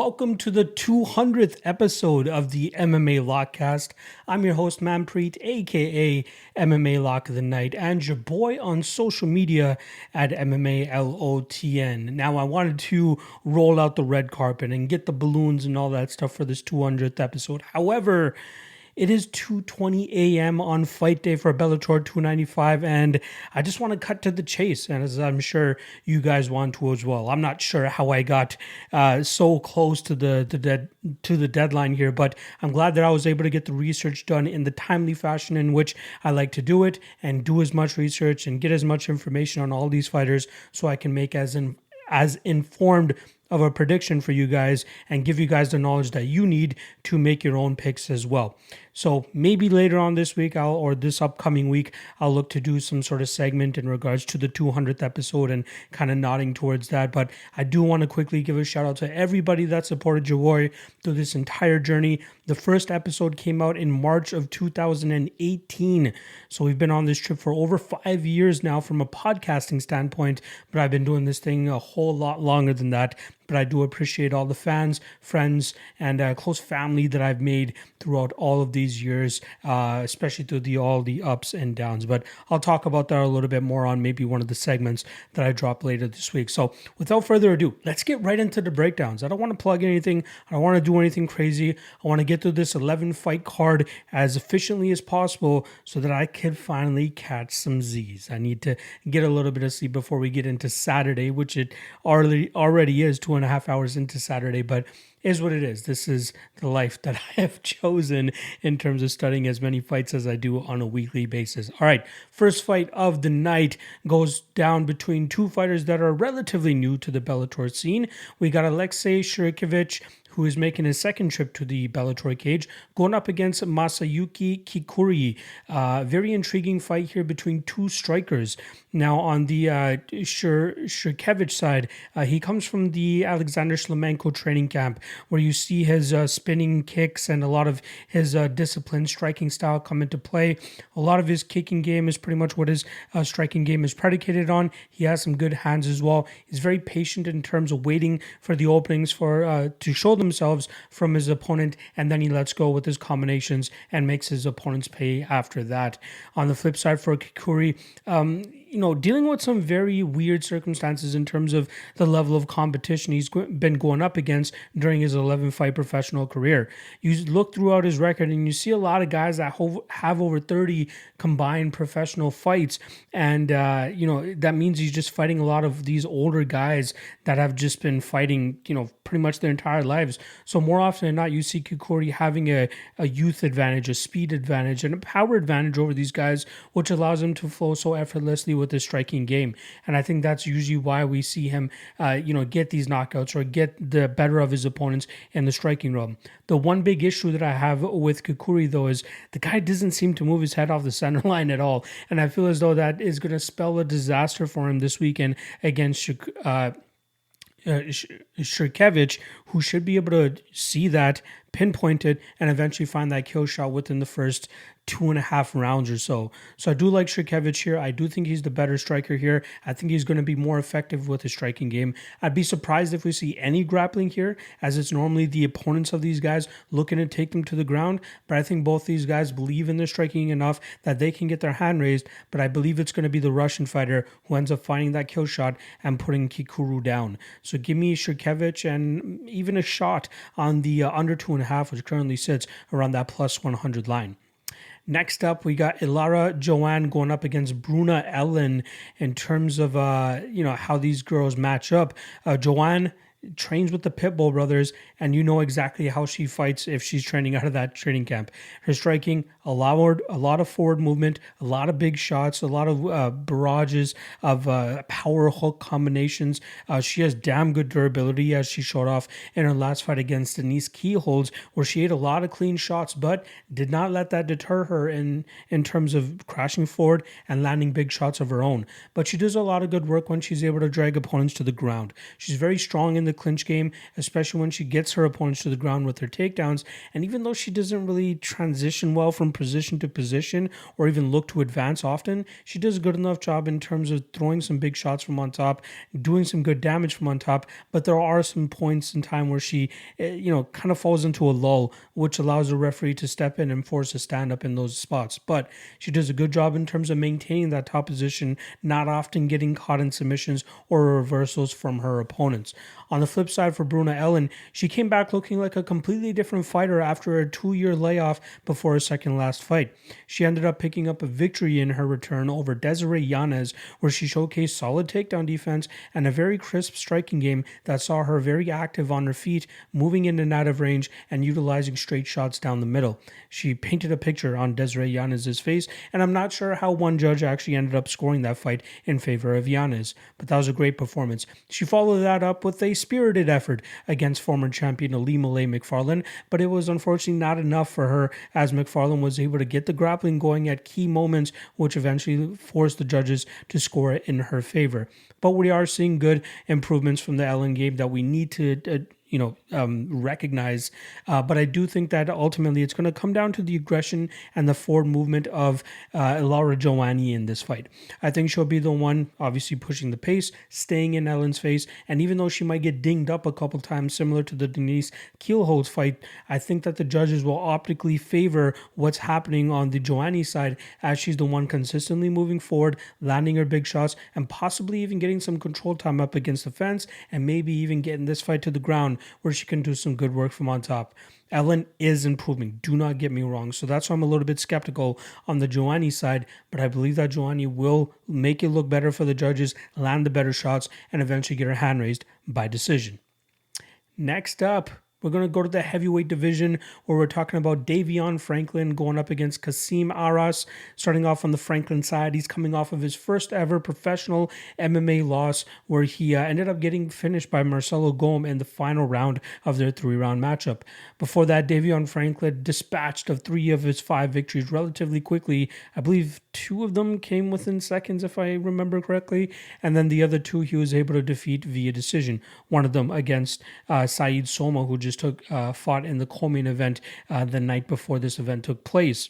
welcome to the 200th episode of the MMA Lockcast. I'm your host, Manpreet, aka MMA Lock of the Night, and your boy on social media at MMALOTN. Now, I wanted to roll out the red carpet and get the balloons and all that stuff for this 200th episode. However, it is 2:20 a.m. on fight day for Bellator 295, and I just want to cut to the chase, and as I'm sure you guys want to as well. I'm not sure how I got so close to the deadline here, but I'm glad that I was able to get the research done in the timely fashion in which I like to do it, and do as much research and get as much information on all these fighters so I can make as informed of a prediction for you guys and give you guys the knowledge that you need to make your own picks as well. So maybe later on this week or this upcoming week, I'll look to do some sort of segment in regards to the 200th episode and kind of nodding towards that. But I do want to quickly give a shout out to everybody that supported your boy through this entire journey. The first episode came out in March of 2018. So we've been on this trip for over 5 years now from a podcasting standpoint, but I've been doing this thing a whole lot longer than that. But I do appreciate all the fans, friends, and close family that I've made throughout all of these years, especially through all the ups and downs. But I'll talk about that a little bit more on maybe one of the segments that I drop later this week. So without further ado, let's get right into the breakdowns. I don't want to plug anything. I don't want to do anything crazy. I want to get through this 11 fight card as efficiently as possible so that I can finally catch some Z's. I need to get a little bit of sleep before we get into Saturday, which it already is 2.5 hours into Saturday, but is what it is. This is the life that I have chosen in terms of studying as many fights as I do on a weekly basis. All right, first fight of the night goes down between two fighters that are relatively new to the Bellator scene. We got Alexei Shurkevich, who is making his second trip to the Bellator cage, going up against Masayuki Kikuiri. Very intriguing fight here between two strikers. Now, on the Shurkevich side, he comes from the Alexander Shlemenko training camp, where you see his spinning kicks and a lot of his disciplined striking style come into play. A lot of his kicking game is pretty much what his striking game is predicated on. He has some good hands as well. He's very patient in terms of waiting for the openings to show themselves from his opponent, and then he lets go with his combinations and makes his opponents pay after that. On the flip side for Kikuiri, dealing with some very weird circumstances in terms of the level of competition he's been going up against during his 11-fight professional career. You look throughout his record and you see a lot of guys that have over 30 combined professional fights, and that means he's just fighting a lot of these older guys that have just been fighting pretty much their entire lives. So more often than not, you see Kikuiri having a youth advantage, a speed advantage, and a power advantage over these guys, which allows him to flow so effortlessly with his striking game. And I think that's usually why we see him get these knockouts or get the better of his opponents in the striking realm. The one big issue that I have with Kikuiri, though, is the guy doesn't seem to move his head off the center line at all, and I feel as though that is going to spell a disaster for him this weekend against Shurkevich, who should be able to see that, pinpoint it, and eventually find that kill shot within the first 2.5 rounds or so. So I do like Shurkevich here. I do think he's the better striker here. I think he's going to be more effective with his striking game. I'd be surprised if we see any grappling here, as it's normally the opponents of these guys looking to take them to the ground. But I think both these guys believe in their striking enough that they can get their hand raised. But I believe it's going to be the Russian fighter who ends up finding that kill shot and putting Kikuiri down. So give me Shurkevich and even a shot on the under 2.5, which currently sits around that plus 100 line. Next up, we got Joanne going up against Bruna Ellen in terms of how these girls match up. Joanne trains with the Pitbull brothers, and you know exactly how she fights if she's training out of that training camp. Her striking, a lot of forward movement, a lot of big shots, a lot of barrages of power hook combinations. She has damn good durability, as she showed off in her last fight against Denise Keyholds, where she ate a lot of clean shots, but did not let that deter her in terms of crashing forward and landing big shots of her own. But she does a lot of good work when she's able to drag opponents to the ground. She's very strong in the the clinch game, especially when she gets her opponents to the ground with her takedowns. And even though she doesn't really transition well from position to position or even look to advance often, she does a good enough job in terms of throwing some big shots from on top, doing some good damage from on top. But there are some points in time where she, kind of falls into a lull, which allows the referee to step in and force a stand up in those spots. But she does a good job in terms of maintaining that top position, not often getting caught in submissions or reversals from her opponents. On the flip side for Bruna Ellen, she came back looking like a completely different fighter after a 2-year layoff before her second last fight. She ended up picking up a victory in her return over Desiree Yanez, where she showcased solid takedown defense and a very crisp striking game that saw her very active on her feet, moving in and out of range and utilizing straight shots down the middle. She painted a picture on Desiree Yanez's face, and I'm not sure how one judge actually ended up scoring that fight in favor of Yanez, but that was a great performance. She followed that up with a spirited effort against former champion Ilima-Lei Macfarlane, but it was unfortunately not enough for her, as Macfarlane was able to get the grappling going at key moments, which eventually forced the judges to score it in her favor. But we are seeing good improvements from the Ellen game that we need to recognize. But I do think that ultimately it's going to come down to the aggression and the forward movement of Laura Joanne in this fight. I think she'll be the one obviously pushing the pace, staying in Ellen's face, and even though she might get dinged up a couple times similar to the Denise Keelholz fight, I think that the judges will optically favor what's happening on the Joanne side, as she's the one consistently moving forward, landing her big shots, and possibly even getting some control time up against the fence, and maybe even getting this fight to the ground where she can do some good work from on top. Ellen is improving, do not get me wrong. So that's why I'm a little bit skeptical on the Joanne side, but I believe that Joanne will make it look better for the judges, land the better shots, and eventually get her hand raised by decision. Next up, we're going to go to the heavyweight division where we're talking about Davion Franklin going up against Kasim Aras. Starting off on the Franklin side, he's coming off of his first ever professional MMA loss where he ended up getting finished by Marcelo Gomez in the final round of their 3-round matchup. Before that, Davion Franklin dispatched of 3 of his 5 victories relatively quickly. I believe 2 of them came within seconds, if I remember correctly, and then the other 2 he was able to defeat via decision. One of them against Saeed Soma, who just fought in the co-main event the night before this event took place.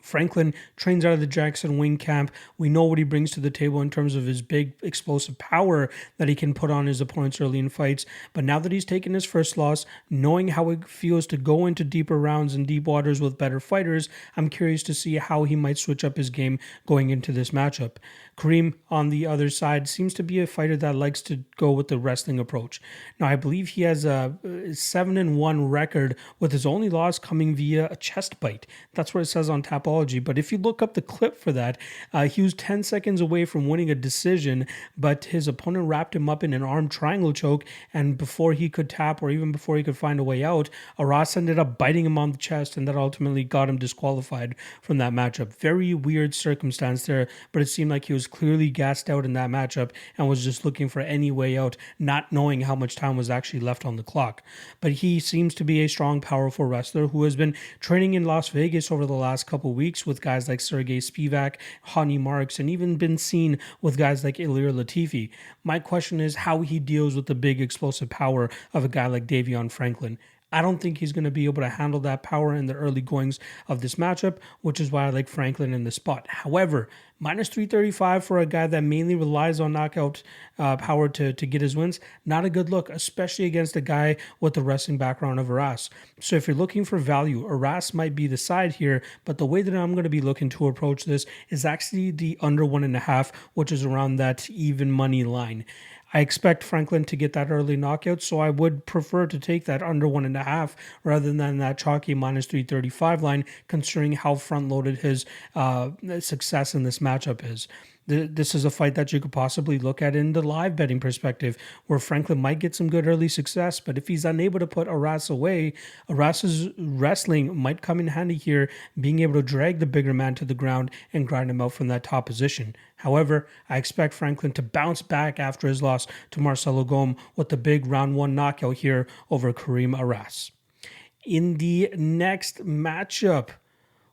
Franklin trains out of the Jackson Wing camp. We know what he brings to the table in terms of his big explosive power that he can put on his opponents early in fights. But now that he's taken his first loss, knowing how it feels to go into deeper rounds and deep waters with better fighters, I'm curious to see how he might switch up his game going into this matchup. Kareem, on the other side, seems to be a fighter that likes to go with the wrestling approach. Now, I believe he has a 7-1 record, with his only loss coming via a chest bite. That's what it says on Tapology. But if you look up the clip for that, he was 10 seconds away from winning a decision, but his opponent wrapped him up in an arm triangle choke, and before he could tap or even before he could find a way out, Aras ended up biting him on the chest, and that ultimately got him disqualified from that matchup. Very weird circumstance there, but it seemed like he was clearly gassed out in that matchup and was just looking for any way out, not knowing how much time was actually left on the clock. But he seems to be a strong, powerful wrestler who has been training in Las Vegas over the last couple of weeks with guys like Sergey Spivak, Hani Marks, and even been seen with guys like Ilir Latifi. My question is how he deals with the big explosive power of a guy like Davion Franklin. I don't think he's going to be able to handle that power in the early goings of this matchup, which is why I like Franklin in the spot. However, minus 335 for a guy that mainly relies on knockout power to get his wins, not a good look, especially against a guy with the wrestling background of Aras. So if you're looking for value, Aras might be the side here, but the way that I'm going to be looking to approach this is actually the under 1.5, which is around that even money line. I expect Franklin to get that early knockout, so I would prefer to take that under 1.5 rather than that chalky minus 335 line, considering how front-loaded his success in this matchup is. This is a fight that you could possibly look at in the live betting perspective, where Franklin might get some good early success, but if he's unable to put Aras away, Aras's wrestling might come in handy here, being able to drag the bigger man to the ground and grind him out from that top position. However, I expect Franklin to bounce back after his loss to Marcelo Gomez with the big round 1 knockout here over Kareem Aras. In the next matchup,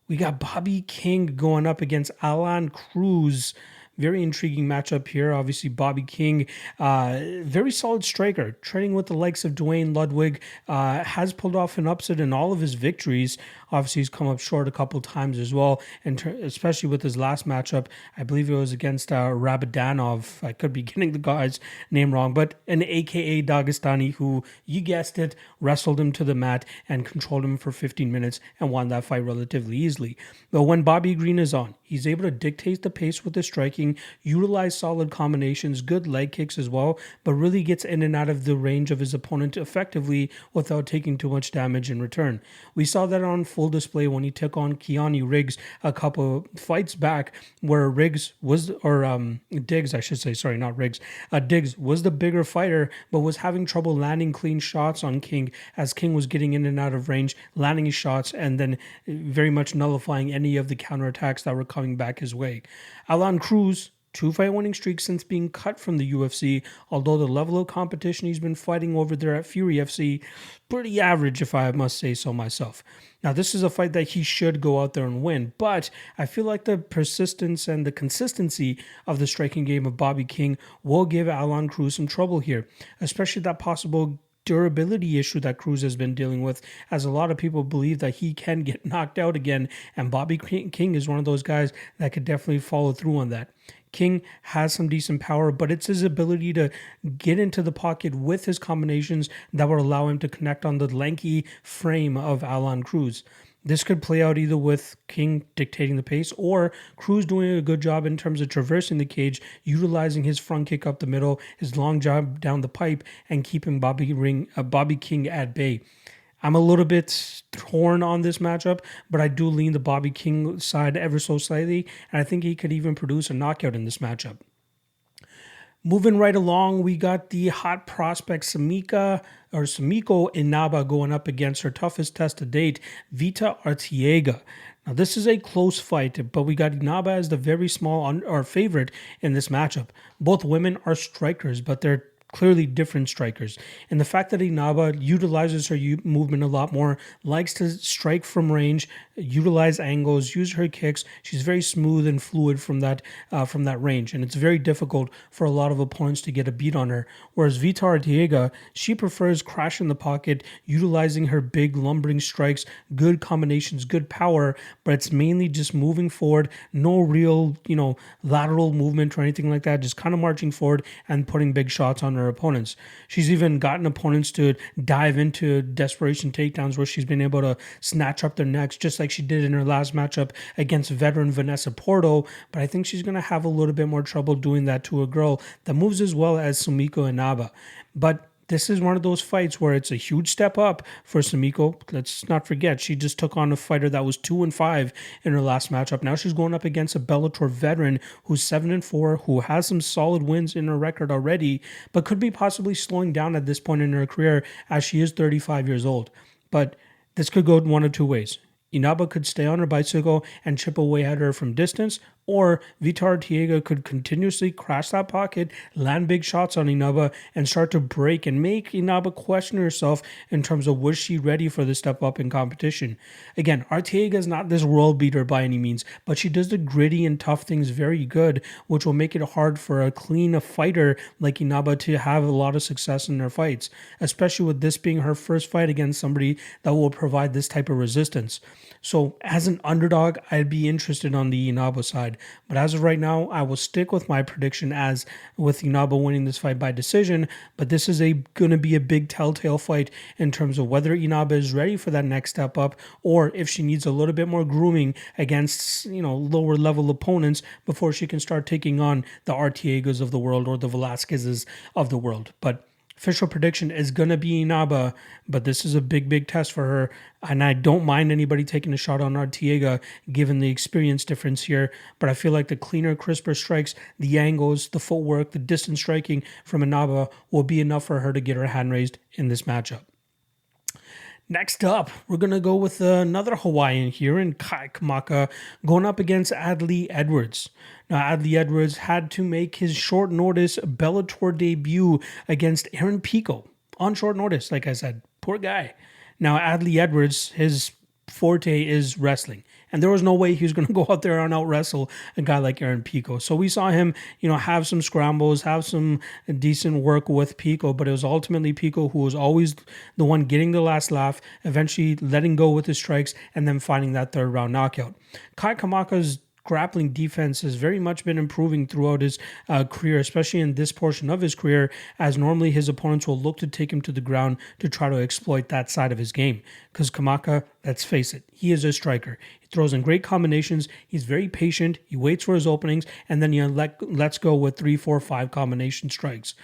we got Bobby King going up against Alan Cruz. Very intriguing matchup here. Obviously, Bobby King, very solid striker, training with the likes of Dwayne Ludwig, has pulled off an upset in all of his victories. Obviously, he's come up short a couple times as well, and especially with his last matchup. I believe it was against Rabadanov. I could be getting the guy's name wrong, but an AKA Dagestani who, you guessed it, wrestled him to the mat and controlled him for 15 minutes and won that fight relatively easily. But when Bobby Green is on, he's able to dictate the pace with the striking, utilize solid combinations, good leg kicks as well, but really gets in and out of the range of his opponent effectively without taking too much damage in return. We saw that on full display when he took on Keanu Riggs a couple fights back, where Diggs, I should say, sorry, not Riggs. Diggs was the bigger fighter, but was having trouble landing clean shots on King, as King was getting in and out of range, landing his shots, and then very much nullifying any of the counterattacks that were coming back his way. Alan Cruz, 2-fight winning streak since being cut from the UFC, although the level of competition he's been fighting over there at Fury FC, pretty average if I must say so myself. Now, this is a fight that he should go out there and win, but I feel like the persistence and the consistency of the striking game of Bobby King will give Alan Cruz some trouble here, especially that possible durability issue that Cruz has been dealing with, as a lot of people believe that he can get knocked out again, and Bobby King is one of those guys that could definitely follow through on that. King has some decent power, but it's his ability to get into the pocket with his combinations that would allow him to connect on the lanky frame of Alan Cruz. This could play out either with King dictating the pace or Cruz doing a good job in terms of traversing the cage, utilizing his front kick up the middle, his long jab down the pipe, and keeping Bobby King at bay. I'm a little bit torn on this matchup, but I do lean the Bobby King side ever so slightly, and I think he could even produce a knockout in this matchup. Moving right along, we got the hot prospect Sumiko Inaba going up against her toughest test to date, Vita Arteaga. Now, this is a close fight, but we got Inaba as the very small favorite in this matchup. Both women are strikers, but they're clearly different strikers. And the fact that Inaba utilizes her movement a lot more, likes to strike from range, utilize angles, use her kicks. She's very smooth and fluid from that range, and it's very difficult for a lot of opponents to get a beat on her. Whereas Vita Arteaga, she prefers crash in the pocket, utilizing her big lumbering strikes, good combinations, good power, but it's mainly just moving forward, no real, lateral movement or anything like that, just kind of marching forward and putting big shots on her opponents. She's even gotten opponents to dive into desperation takedowns where she's been able to snatch up their necks, just like she did in her last matchup against veteran Vanessa Porto, but I think she's going to have a little bit more trouble doing that to a girl that moves as well as Sumiko Inaba. But this is one of those fights where it's a huge step up for Sumiko. Let's not forget, she just took on a fighter that was 2-5 in her last matchup. Now she's going up against a Bellator veteran who's 7-4, who has some solid wins in her record already, but could be possibly slowing down at this point in her career as she is 35 years old. But this could go one of two ways. Inaba could stay on her bicycle and chip away at her from distance, or Vita Arteaga could continuously crash that pocket, land big shots on Inaba, and start to break and make Inaba question herself in terms of was she ready for the step up in competition. Again, Arteaga is not this world beater by any means, but she does the gritty and tough things very good, which will make it hard for a clean fighter like Inaba to have a lot of success in their fights, especially with this being her first fight against somebody that will provide this type of resistance. So as an underdog, I'd be interested on the Inaba side. But as of right now, I will stick with my prediction as with Inaba winning this fight by decision. But this is going to be a big telltale fight in terms of whether Inaba is ready for that next step up, or if she needs a little bit more grooming against lower level opponents before she can start taking on the Arteagas of the world or the Velasquezes of the world. But official prediction is going to be Inaba, but this is a big test for her, and I don't mind anybody taking a shot on Arteaga given the experience difference here, but I feel like the cleaner, crisper strikes, the angles, the footwork, the distance striking from Inaba will be enough for her to get her hand raised in this matchup. Next up, we're going to go with another Hawaiian here in Kamaka going up against Adley Edwards. Now, Adley Edwards had to make his short notice Bellator debut against Aaron Pico on short notice, like I said. Poor guy. Now, Adley Edwards, his forte is wrestling. And there was no way he was going to go out there and out wrestle a guy like Aaron Pico. So we saw him, have some scrambles, have some decent work with Pico, but it was ultimately Pico who was always the one getting the last laugh, eventually letting go with his strikes, and then finding that third round knockout. Kai Kamaka's grappling defense has very much been improving throughout his career, especially in this portion of his career, as normally his opponents will look to take him to the ground to try to exploit that side of his game. Because Kamaka, let's face it, he is a striker. He throws in great combinations. He's very patient. He waits for his openings, and then he lets go with 3, 4, 5 combination strikes.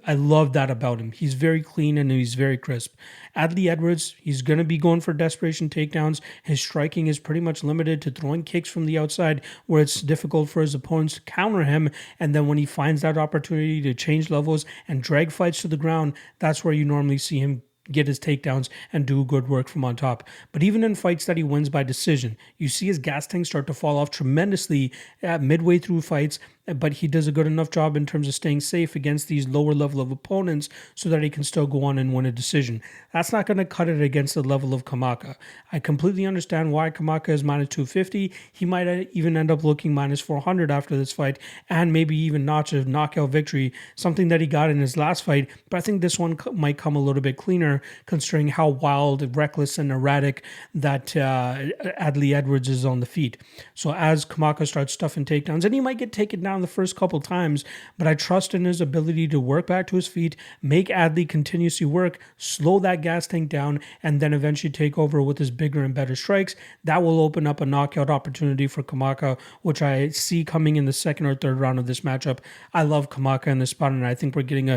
I love that about him. He's very clean and he's very crisp. Adley Edwards, he's going to be going for desperation takedowns. His striking is pretty much limited to throwing kicks from the outside where it's difficult for his opponents to counter him. And then when he finds that opportunity to change levels and drag fights to the ground, that's where you normally see him get his takedowns and do good work from on top. But even in fights that he wins by decision, you see his gas tank start to fall off tremendously midway through fights, but he does a good enough job in terms of staying safe against these lower level of opponents so that he can still go on and win a decision. That's not going to cut it against the level of Kamaka. I completely understand why Kamaka is minus 250. He might even end up looking minus 400 after this fight, and maybe even notch a knockout victory, something that he got in his last fight. But I think this one might come a little bit cleaner considering how wild, reckless, and erratic that Adley Edwards is on the feet. So as Kamaka starts stuffing takedowns, and he might get taken down the first couple times, but I trust in his ability to work back to his feet, make Adley continuously work, slow that gas tank down, and then eventually take over with his bigger and better strikes. That will open up a knockout opportunity for Kamaka, which I see coming in the second or third round of this matchup. I love Kamaka in this spot, and I think we're getting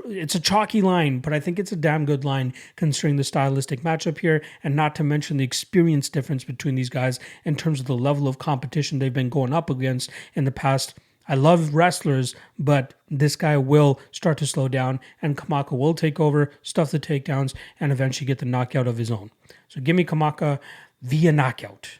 it's a chalky line, but I think it's a damn good line considering the stylistic matchup here, and not to mention the experience difference between these guys in terms of the level of competition they've been going up against in the past. I love wrestlers, but this guy will start to slow down, and Kamaka will take over, stuff the takedowns, and eventually get the knockout of his own. So give me Kamaka via knockout.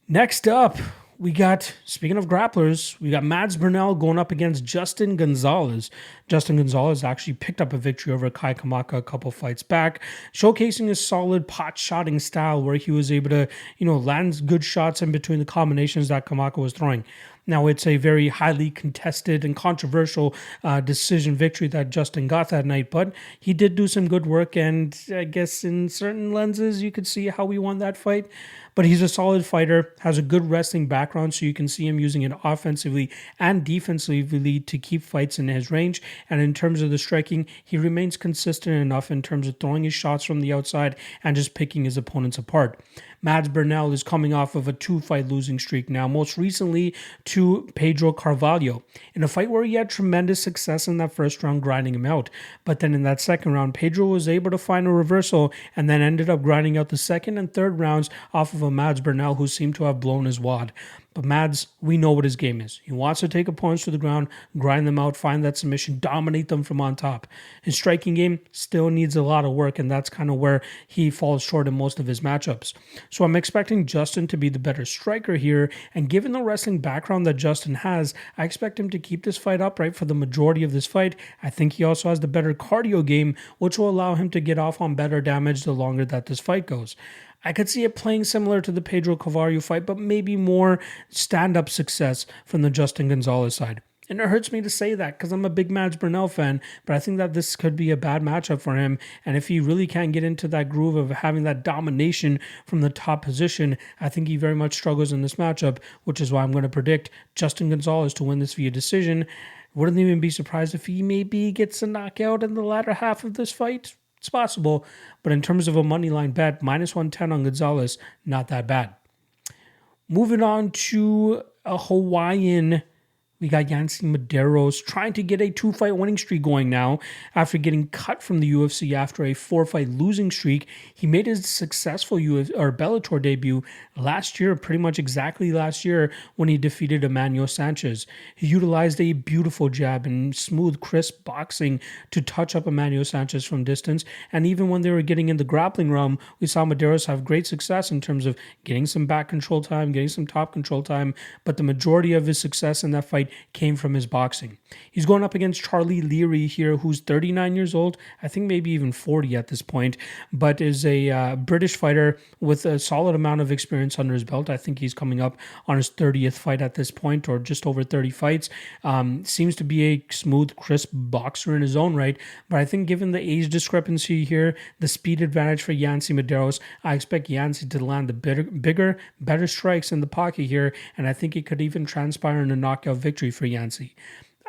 Next up, we got, speaking of grapplers, we got Mads Burnell going up against Justin Gonzalez. Justin Gonzalez actually picked up a victory over Kai Kamaka a couple fights back, showcasing his solid pot-shotting style where he was able to, land good shots in between the combinations that Kamaka was throwing. Now, it's a very highly contested and controversial decision victory that Justin got that night, but he did do some good work, and I guess in certain lenses, you could see how he won that fight. But he's a solid fighter, has a good wrestling background, so you can see him using it offensively and defensively to keep fights in his range. And in terms of the striking, he remains consistent enough in terms of throwing his shots from the outside and just picking his opponents apart. Mads Burnell is coming off of a 2-fight losing streak now, most recently to Pedro Carvalho, in a fight where he had tremendous success in that first round, grinding him out. But then in that second round, Pedro was able to find a reversal and then ended up grinding out the second and third rounds off of a Mads Burnell who seemed to have blown his wad. But Mads, we know what his game is. He wants to take opponents to the ground, grind them out, find that submission, dominate them from on top. His striking game still needs a lot of work, and that's kind of where he falls short in most of his matchups. So I'm expecting Justin to be the better striker here, and given the wrestling background that Justin has, I expect him to keep this fight upright for the majority of this fight. I think he also has the better cardio game, which will allow him to get off on better damage the longer that this fight goes. I could see it playing similar to the Pedro Carvalho fight, but maybe more stand-up success from the Justin Gonzalez side. And it hurts me to say that because I'm a big Mads Burnell fan, but I think that this could be a bad matchup for him. And if he really can't get into that groove of having that domination from the top position, I think he very much struggles in this matchup, which is why I'm going to predict Justin Gonzalez to win this via decision. Wouldn't even be surprised if he maybe gets a knockout in the latter half of this fight. It's possible, but in terms of a money line bet, minus 110 on Gonzalez, not that bad. Moving on to a Hawaiian, we got Yancy Medeiros trying to get a 2-fight winning streak going now after getting cut from the UFC after a 4-fight losing streak. He made his successful Bellator debut last year, pretty much exactly last year, when he defeated Emmanuel Sanchez. He utilized a beautiful jab and smooth, crisp boxing to touch up Emmanuel Sanchez from distance. And even when they were getting in the grappling realm, we saw Medeiros have great success in terms of getting some back control time, getting some top control time. But the majority of his success in that fight fight came from his boxing. He's going up against Charlie Leary here, who's 39 years old, I think maybe even 40 at this point, but is a British fighter with a solid amount of experience under his belt. I think he's coming up on his 30th fight at this point, or just over 30 fights. Seems to be a smooth, crisp boxer in his own right, but I think given the age discrepancy here, the speed advantage for Yancy Medeiros, I expect Yancy to land the bigger, better strikes in the pocket here, and I think it could even transpire in a knockout victory for Yancy.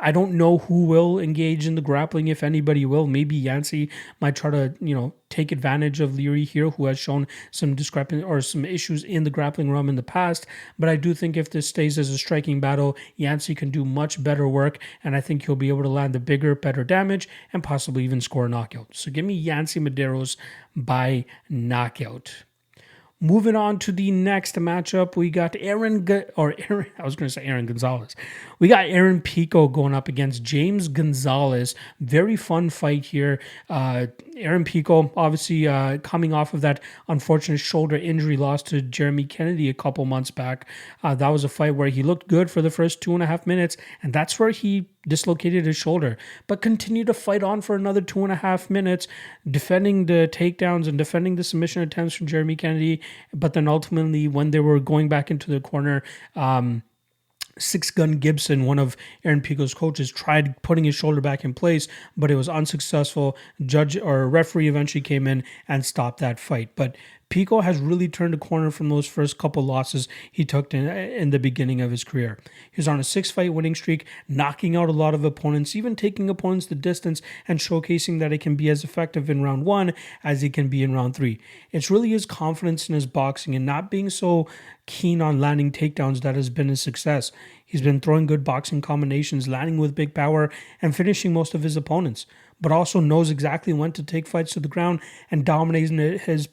I don't know who will engage in the grappling, if anybody will. Maybe Yancy might try to, take advantage of Leary here, who has shown some discrepancy or some issues in the grappling realm in the past. But I do think if this stays as a striking battle, Yancy can do much better work, and I think he'll be able to land the bigger, better damage, and possibly even score a knockout. So give me Yancy Medeiros by knockout. Moving on to the next matchup, we got Aaron Gonzalez. We got Aaron Pico going up against James Gonzalez. Very fun fight here. Aaron Pico, obviously coming off of that unfortunate shoulder injury loss to Jeremy Kennedy a couple months back. That was a fight where he looked good for the first 2.5 minutes, and that's where he dislocated his shoulder, but continued to fight on for another 2.5 minutes, defending the takedowns and defending the submission attempts from Jeremy Kennedy. But then ultimately, when they were going back into the corner, Six Gun Gibson, one of Aaron Pico's coaches, tried putting his shoulder back in place, but it was unsuccessful. Referee eventually came in and stopped that fight. But Pico has really turned a corner from those first couple losses he took in the beginning of his career. He was on a 6-fight winning streak, knocking out a lot of opponents, even taking opponents the distance and showcasing that it can be as effective in round 1 as it can be in round 3. It's really his confidence in his boxing and not being so keen on landing takedowns that has been his success. He's been throwing good boxing combinations, landing with big power, and finishing most of his opponents, but also knows exactly when to take fights to the ground and dominating his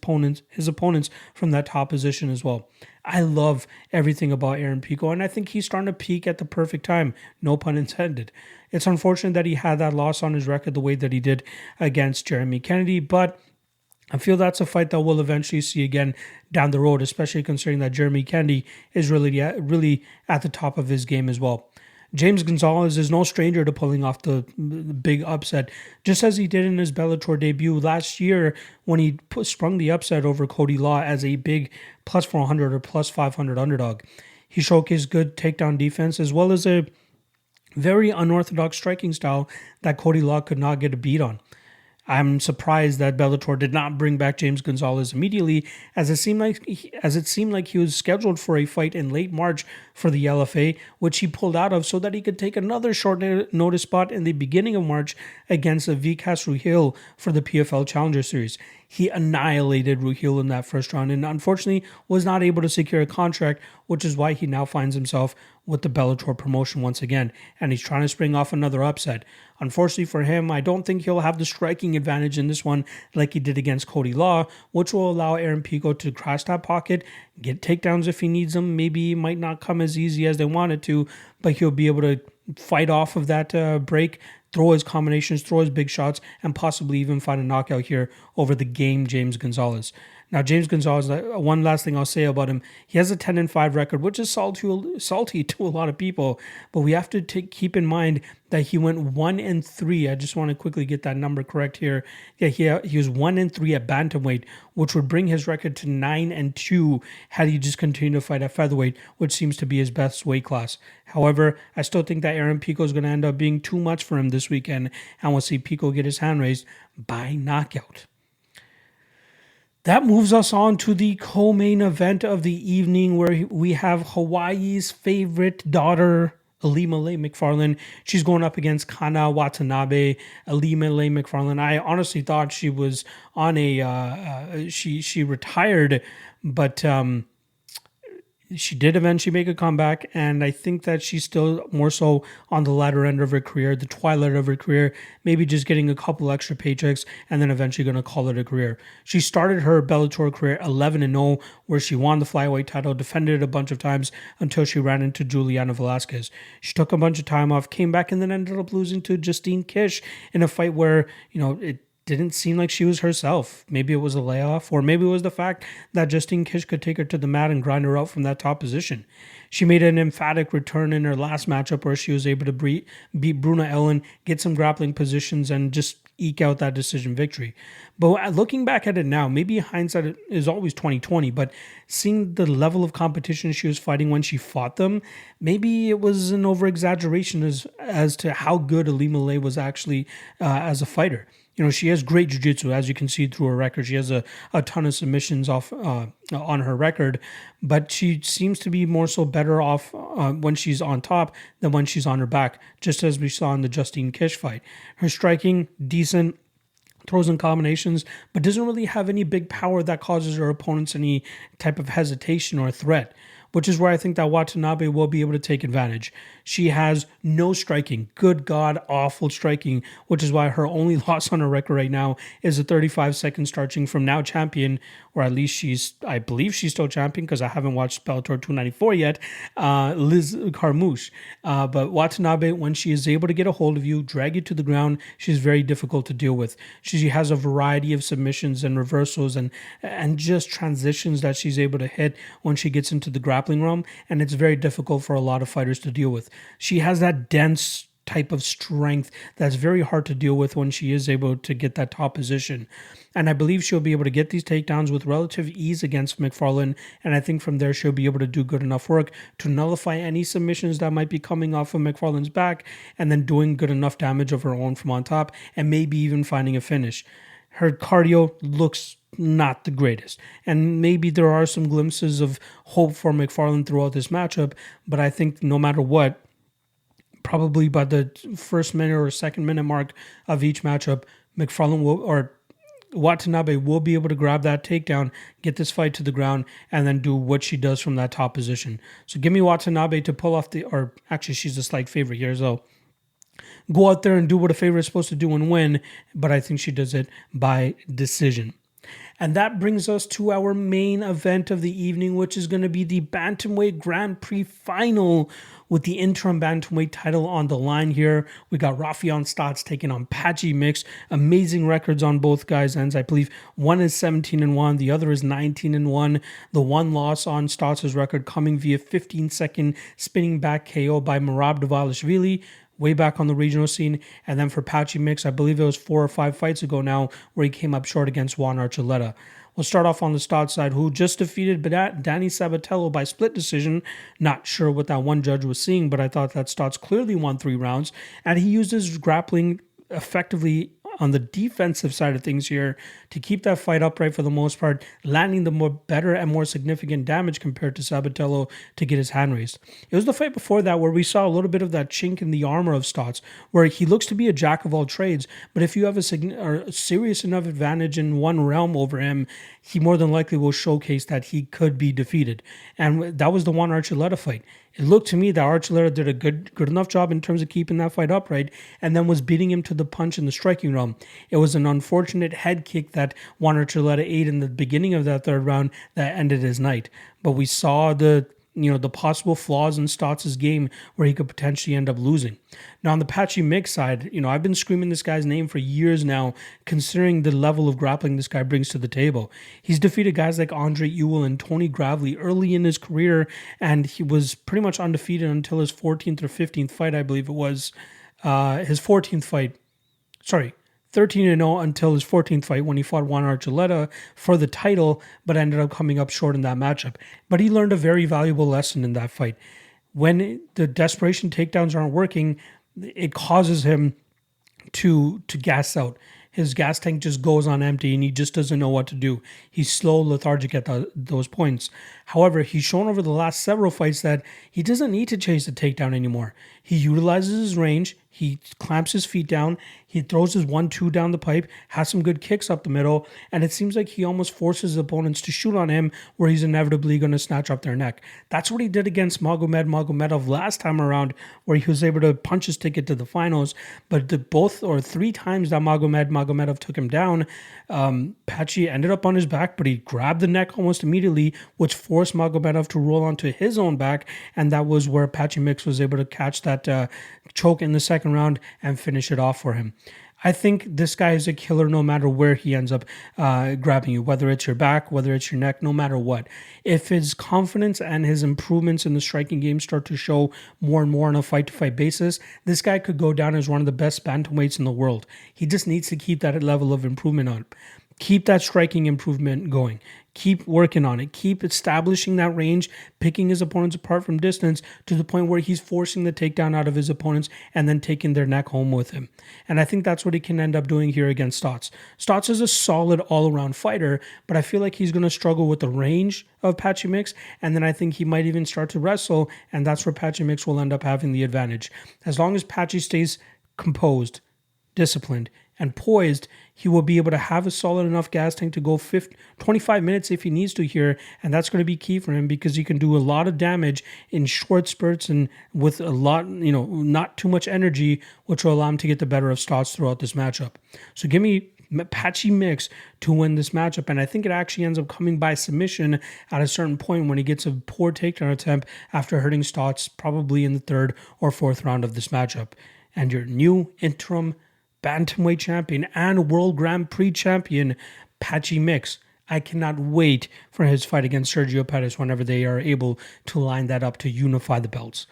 opponents from that top position as well. I love everything about Aaron Pico, and I think he's starting to peak at the perfect time, no pun intended. It's unfortunate that he had that loss on his record the way that he did against Jeremy Kennedy, but I feel that's a fight that we'll eventually see again down the road, especially considering that Jeremy Kennedy is really at the top of his game as well. James Gonzalez is no stranger to pulling off the big upset, just as he did in his Bellator debut last year when he sprung the upset over Cody Law as a big plus 400 or plus 500 underdog. He showcased good takedown defense as well as a very unorthodox striking style that Cody Law could not get a beat on. I'm surprised that Bellator did not bring back James Gonzalez immediately, as it seemed like he was scheduled for a fight in late March for the LFA, which he pulled out of so that he could take another short notice spot in the beginning of March against Vikas Ruhil for the PFL Challenger Series. He annihilated Ruhil in that first round and unfortunately was not able to secure a contract, which is why he now finds himself with the Bellator promotion once again, and he's trying to spring off another upset. Unfortunately for him, I don't think he'll have the striking advantage in this one like he did against Cody Law, which will allow Aaron Pico to crash that pocket, get takedowns if he needs them. Maybe it might not come as easy as they wanted to, but he'll be able to fight off of that break, throw his combinations, throw his big shots, and possibly even find a knockout here over the game James Gonzalez. Now, James Gonzalez, one last thing I'll say about him, he has a 10-5 record, which is salty to a lot of people, but we have to keep in mind that he went 1-3. I just want to quickly get that number correct here. Yeah, he was 1-3 at bantamweight, which would bring his record to 9-2 had he just continued to fight at featherweight, which seems to be his best weight class. However, I still think that Aaron Pico is going to end up being too much for him this weekend, and we'll see Pico get his hand raised by knockout. That moves us on to the co-main event of the evening, where we have Hawaii's favorite daughter, Ilima-Lei Macfarlane. She's going up against Kana Watanabe. Ilima-Lei Macfarlane, I honestly thought she was on she retired, but she did eventually make a comeback, and I think that she's still more so on the latter end of her career, the twilight of her career, maybe just getting a couple extra paychecks and then eventually going to call it a career. She started her Bellator career 11-0, where she won the flyweight title, defended it a bunch of times until she ran into Juliana Velasquez. She took a bunch of time off, came back, and then ended up losing to Justine Kish in a fight where, didn't seem like she was herself. Maybe it was a layoff, or maybe it was the fact that Justine Kish could take her to the mat and grind her out from that top position. She made an emphatic return in her last matchup where she was able to beat Bruna Ellen, get some grappling positions, and just eke out that decision victory. But looking back at it now, maybe hindsight is always 2020, but seeing the level of competition she was fighting when she fought them, maybe it was an over-exaggeration as to how good Alima Lay was actually as a fighter. She has great jiu-jitsu, as you can see through her record. She has a ton of submissions off on her record, but she seems to be more so better off when she's on top than when she's on her back, just as we saw in the Justine Kish fight. Her striking, decent, throws in combinations, but doesn't really have any big power that causes her opponents any type of hesitation or threat, which is where I think that Watanabe will be able to take advantage. She has no striking, good God, awful striking, which is why her only loss on her record right now is a 35-second starching from now champion, or at least I believe she's still champion because I haven't watched Bellator 294 yet, Liz Carmouche. But Watanabe, when she is able to get a hold of you, drag you to the ground, she's very difficult to deal with. She has a variety of submissions and reversals and just transitions that she's able to hit when she gets into the grappling realm, and it's very difficult for a lot of fighters to deal with. She has that dense type of strength that's very hard to deal with when she is able to get that top position. And I believe she'll be able to get these takedowns with relative ease against Macfarlane, and I think from there she'll be able to do good enough work to nullify any submissions that might be coming off of Macfarlane's back, and then doing good enough damage of her own from on top, and maybe even finding a finish. Her cardio looks not the greatest, and maybe there are some glimpses of hope for Macfarlane throughout this matchup, but I think no matter what, probably by the first minute or second minute mark of each matchup, Watanabe will be able to grab that takedown, get this fight to the ground, and then do what she does from that top position. So give me Watanabe to pull off actually she's a slight favorite here, so go out there and do what a favorite is supposed to do and win, but I think she does it by decision. And that brings us to our main event of the evening, which is going to be the Bantamweight Grand Prix final with the interim Bantamweight title on the line here. We got Rafael Stots taking on Patchy Mix. Amazing records on both guys' ends. I believe one is 17-1, the other is 19-1. The one loss on Stots' record coming via 15-second spinning back KO by Merab Dvalishvili, way back on the regional scene. And then for Patchy Mix, I believe it was 4 or 5 fights ago now, where he came up short against Juan Archuleta. We'll start off on the Stots side, who just defeated Danny Sabatello by split decision. Not sure what that one judge was seeing, but I thought that Stots clearly won 3 rounds, and he used his grappling effectively on the defensive side of things here to keep that fight upright for the most part, landing the better and more significant damage compared to Sabatello to get his hand raised. It was the fight before that where we saw a little bit of that chink in the armor of Stots, where he looks to be a jack of all trades, but if you have a serious enough advantage in one realm over him, he more than likely will showcase that he could be defeated. And that was the Juan Archuleta fight. It looked to me that Archuleta did a good enough job in terms of keeping that fight upright, and then was beating him to the punch in the striking realm. It was an unfortunate head kick that Juan Archuleta ate in the beginning of that third round that ended his night. But we saw the possible flaws in Stots' game where he could potentially end up losing. Now, on the Patchy Mix side, I've been screaming this guy's name for years now, considering the level of grappling this guy brings to the table. He's defeated guys like Andre Ewell and Tony Gravely early in his career, and he was pretty much undefeated until his 14th or 15th fight, I believe it was. His 14th fight. 13-0 until his 14th fight when he fought Juan Archuleta for the title, but ended up coming up short in that matchup. But he learned a very valuable lesson in that fight. When the desperation takedowns aren't working, it causes him to gas out. His gas tank just goes on empty and he just doesn't know what to do. He's slow, lethargic at those points. However, he's shown over the last several fights that he doesn't need to chase the takedown anymore. He utilizes his range. He clamps his feet down. He throws his 1-2 down the pipe, has some good kicks up the middle, and it seems like he almost forces his opponents to shoot on him where he's inevitably going to snatch up their neck. That's what he did against Magomedov last time around, where he was able to punch his ticket to the finals. But the 3 times that Magomedov took him down, Patchy ended up on his back, but he grabbed the neck almost immediately, which forced Magomedov to roll onto his own back, and that was where Patchy Mix was able to catch that choke in the second round and finish it off for him. I think this guy is a killer no matter where he ends up grabbing you, whether it's your back, whether it's your neck, no matter what. If his confidence and his improvements in the striking game start to show more and more on a fight-to-fight basis, this guy could go down as one of the best bantamweights in the world. He just needs to keep that level of improvement on. Keep that striking improvement going. Keep working on it. Keep establishing that range, picking his opponents apart from distance to the point where he's forcing the takedown out of his opponents and then taking their neck home with him. And I think that's what he can end up doing here against Stots. Stots is a solid all-around fighter, but I feel like he's going to struggle with the range of Patchy Mix, and then I think he might even start to wrestle, and that's where Patchy Mix will end up having the advantage. As long as Patchy stays composed, disciplined, and poised, he will be able to have a solid enough gas tank to go 25 minutes if he needs to here, and that's going to be key for him because he can do a lot of damage in short spurts and with a lot, not too much energy, which will allow him to get the better of Stots throughout this matchup. So give me Patchy Mix to win this matchup, and I think it actually ends up coming by submission at a certain point when he gets a poor takedown attempt after hurting Stots probably in the 3rd or 4th round of this matchup. And your new interim bantamweight champion and world Grand Prix champion, Patchy Mix. I cannot wait for his fight against Sergio Pettis whenever they are able to line that up to unify the belts.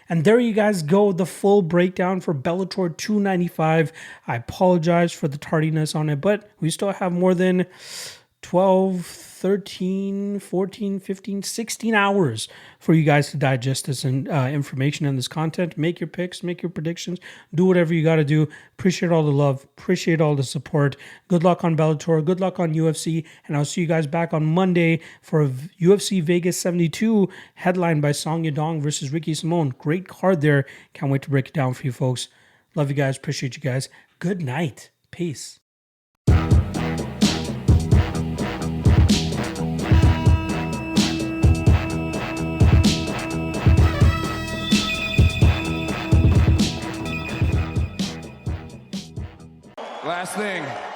And there you guys go, the full breakdown for Bellator 295. I apologize for the tardiness on it, but we still have more than 12, 13, 14, 15, 16 hours for you guys to digest this information and this content. Make your picks, make your predictions, do whatever you got to do. Appreciate all the love, appreciate all the support. Good luck on Bellator, good luck on UFC, and I'll see you guys back on Monday for UFC Vegas 72, headlined by Song Yadong versus Ricky Simon. Great card there. Can't wait to break it down for you folks. Love you guys, appreciate you guys. Good night. Peace. Last thing.